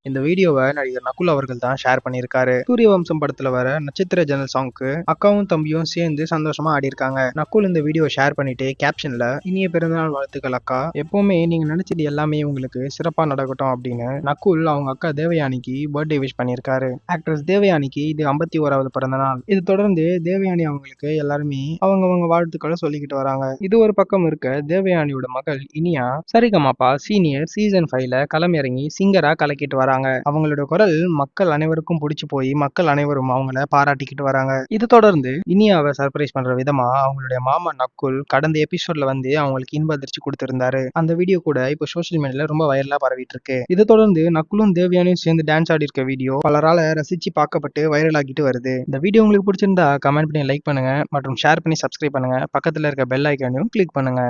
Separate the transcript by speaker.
Speaker 1: இந்த வீடியோவை நடிகர் நகுல் அவர்கள் தான் ஷேர் பண்ணியிருக்காரு. சூரிய வம்சம் படத்துல வர நட்சத்திர ஜன்னல் சாங்க்கு அக்காவும் தம்பியும் சேர்ந்து சந்தோஷமா ஆடி இருக்காங்க. நகுல் இந்த வீடியோ ஷேர் பண்ணிட்டு கேப்ஷன்ல இனிய பிறந்தநாள் வாழ்த்துக்கள் அக்கா, எப்பவுமே நீங்க நினைச்சது எல்லாமே உங்களுக்கு சிறப்பா நடக்கட்டும் அப்படின்னு நகுல் அவங்க அக்கா தேவயானிக்கு பர்த்டே விஷ் பண்ணியிருக்காரு. ஆக்ட்ரஸ் தேவயானிக்கு இது 51வது பிறந்த நாள். இது தொடர்ந்து தேவயானி அவங்களுக்கு எல்லாருமே அவங்க வாழ்த்துக்களை சொல்லிக்கிட்டு வராங்க. இது ஒரு பக்கம் இருக்க, தேவயானியோட மகள் இனியா சரிகமாப்பா சீனியர் சீசன் 5ல களமிறங்கி சிங்கரா கலக்கிட்டு வராங்க. அவங்களோட குரல் மக்கள் அனைவருக்கும் பிடிச்சு போய் மக்கள் அனைவரும் அவங்கள பாராட்டிக்கிட்டு வராங்க. இது தொடர்ந்து இனியாவை சர்ப்ரைஸ் பண்ற விதமா அவங்களுடைய மாமா நக்குல் கடந்த எபிசோட்ல வந்து அவங்களுக்கு இன்ப அதிர்ச்சி கொடுத்திருந்தாரு. அந்த வீடியோ கூட இப்போ சோசியல் மீடியால ரொம்ப வைரலா பரவிட்டு இருக்கு. இது தொடர்ந்து நக்குலும் தேவயானியும் சேர்ந்து டான்ஸ் ஆடி இருக்க வீடியோ பலரால ரசிச்சு பார்க்கப்பட்டு வைரல் ஆகிட்டு வருது. இந்த வீடியோ உங்களுக்கு பிடிச்சிருந்தா கமெண்ட் பண்ணி லைக் பண்ணுங்க மற்றும் ஷேர் பண்ணி சப்ஸ்கிரைப் பண்ணுங்க. பக்கத்துல இருக்க பெல் ஐக்கானையும் கிளிக் பண்ணுங்க.